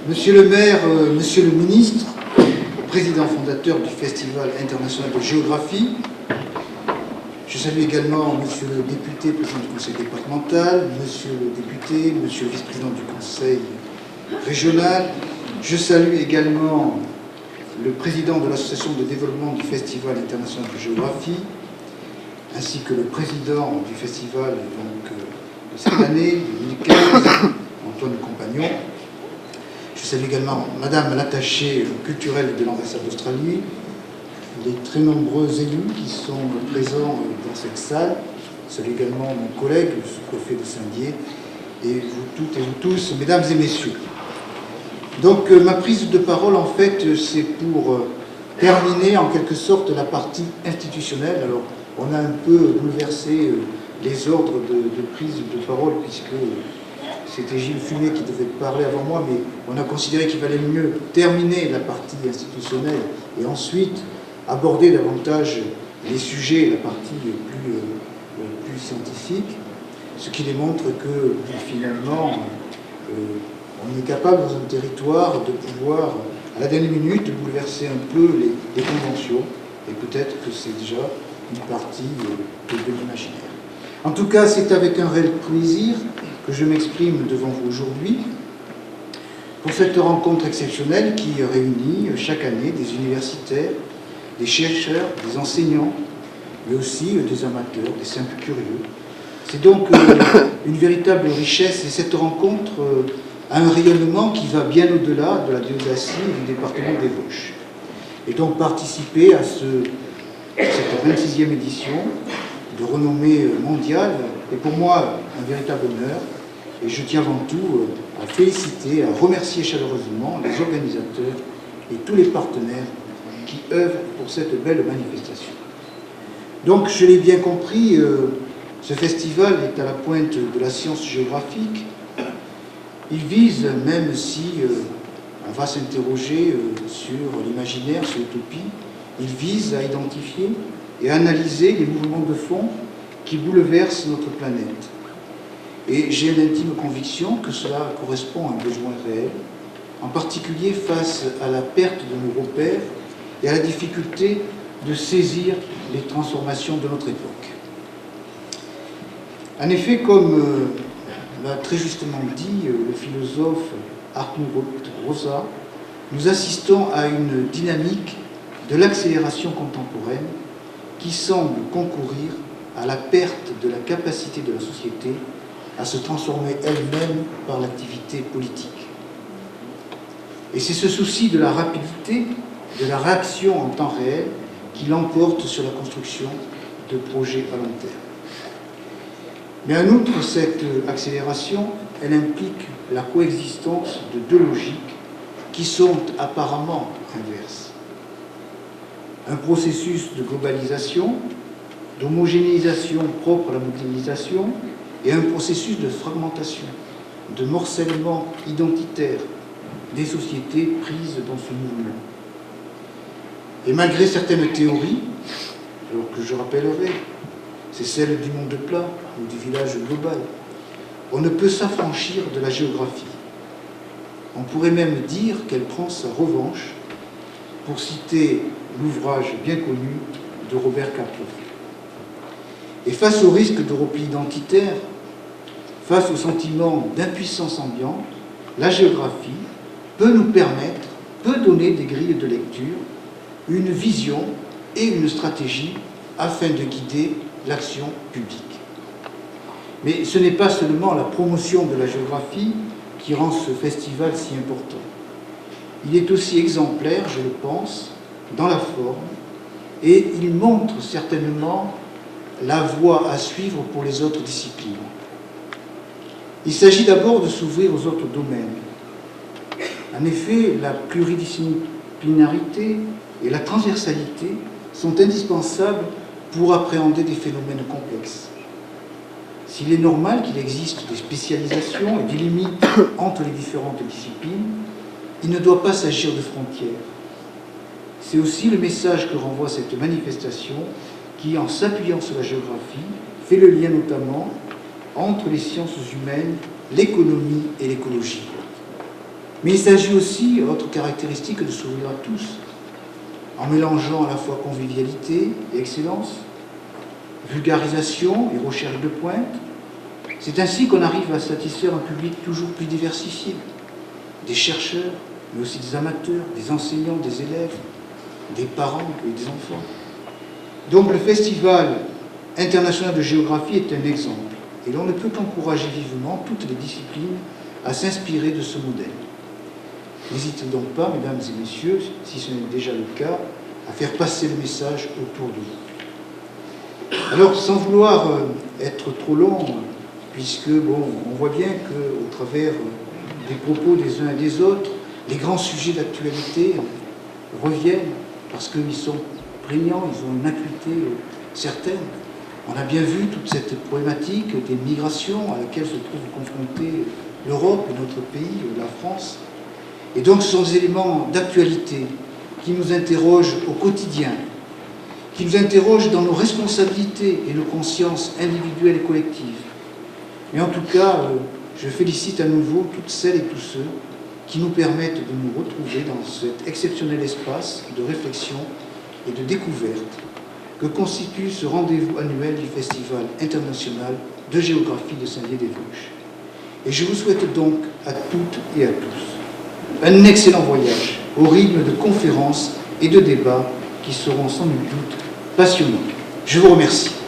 Monsieur le maire, monsieur le ministre, président fondateur du Festival international de géographie, je salue également monsieur le député, président du conseil départemental, monsieur le député, monsieur le vice-président du conseil régional. Je salue également le président de l'association de développement du Festival international de géographie, ainsi que le président du festival donc, de cette année, 2015, Antoine Compagnon. Je salue également Madame l'attachée culturelle de l'ambassade d'Australie, les très nombreux élus qui sont présents dans cette salle. Je salue également mon collègue, le sous-préfet de Saint-Dié, et vous toutes et vous tous, mesdames et messieurs. Donc ma prise de parole, en fait, c'est pour terminer en quelque sorte la partie institutionnelle. Alors, on a un peu bouleversé les ordres de prise de parole, puisque c'était Gilles Fumet qui devait parler avant moi, mais on a considéré qu'il valait mieux terminer la partie institutionnelle et ensuite aborder davantage les sujets, la partie plus scientifique, ce qui démontre que finalement on est capable dans un territoire de pouvoir, à la dernière minute, de bouleverser un peu les conventions, et peut-être que c'est déjà une partie de l'imaginaire. En tout cas, c'est avec un réel plaisir que je m'exprime devant vous aujourd'hui pour cette rencontre exceptionnelle qui réunit chaque année des universitaires, des chercheurs, des enseignants, mais aussi des amateurs, des simples curieux. C'est donc une véritable richesse, et cette rencontre a un rayonnement qui va bien au-delà de la Dieudacie et du département des Vosges. Et donc participer à cette 26e édition de renommée mondiale est pour moi un véritable honneur, et je tiens avant tout à féliciter, à remercier chaleureusement les organisateurs et tous les partenaires qui œuvrent pour cette belle manifestation. Donc, je l'ai bien compris, ce festival est à la pointe de la science géographique. Il vise, même si on va s'interroger sur l'imaginaire, sur l'utopie, il vise à identifier et à analyser les mouvements de fond qui bouleversent notre planète. Et j'ai l'intime conviction que cela correspond à un besoin réel, en particulier face à la perte de nos repères et à la difficulté de saisir les transformations de notre époque. En effet, comme l'a très justement dit le philosophe Arthur Rosa, nous assistons à une dynamique de l'accélération contemporaine qui semble concourir à la perte de la capacité de la société à se transformer elle-même par l'activité politique. Et c'est ce souci de la rapidité, de la réaction en temps réel qui l'emporte sur la construction de projets à long terme. Mais en outre, cette accélération, elle implique la coexistence de deux logiques qui sont apparemment inverses. Un processus de globalisation, d'homogénéisation propre à la mondialisation, et un processus de fragmentation, de morcellement identitaire des sociétés prises dans ce mouvement. Et malgré certaines théories, alors que je rappellerai, c'est celle du monde plat ou du village global, on ne peut s'affranchir de la géographie. On pourrait même dire qu'elle prend sa revanche, pour citer l'ouvrage bien connu de Robert Kaplan. Et face au risque de repli identitaire, face au sentiment d'impuissance ambiante, la géographie peut nous permettre, peut donner des grilles de lecture, une vision et une stratégie afin de guider l'action publique. Mais ce n'est pas seulement la promotion de la géographie qui rend ce festival si important. Il est aussi exemplaire, je le pense, dans la forme, et il montre certainement la voie à suivre pour les autres disciplines. Il s'agit d'abord de s'ouvrir aux autres domaines. En effet, la pluridisciplinarité et la transversalité sont indispensables pour appréhender des phénomènes complexes. S'il est normal qu'il existe des spécialisations et des limites entre les différentes disciplines, il ne doit pas s'agir de frontières. C'est aussi le message que renvoie cette manifestation qui, en s'appuyant sur la géographie, fait le lien notamment entre les sciences humaines, l'économie et l'écologie. Mais il s'agit aussi, autre caractéristique, de s'ouvrir à tous, en mélangeant à la fois convivialité et excellence, vulgarisation et recherche de pointe. C'est ainsi qu'on arrive à satisfaire un public toujours plus diversifié, des chercheurs, mais aussi des amateurs, des enseignants, des élèves, des parents et des enfants. Donc le Festival international de géographie est un exemple, et l'on ne peut qu'encourager vivement toutes les disciplines à s'inspirer de ce modèle. N'hésitez donc pas, mesdames et messieurs, si ce n'est déjà le cas, à faire passer le message autour de vous. Alors, sans vouloir être trop long, puisque, bon, on voit bien qu'au travers des propos des uns et des autres, les grands sujets d'actualité reviennent, parce qu'ils sont prégnants, ils ont une acuité certaine. On a bien vu toute cette problématique des migrations à laquelle se trouve confrontée l'Europe et notre pays, la France. Et donc ce sont des éléments d'actualité qui nous interrogent au quotidien, qui nous interrogent dans nos responsabilités et nos consciences individuelles et collectives. Mais en tout cas, je félicite à nouveau toutes celles et tous ceux qui nous permettent de nous retrouver dans cet exceptionnel espace de réflexion et de découverte que constitue ce rendez-vous annuel du Festival international de géographie de Saint-Dié-des-Vosges. Et je vous souhaite donc à toutes et à tous un excellent voyage au rythme de conférences et de débats qui seront sans nul doute passionnants. Je vous remercie.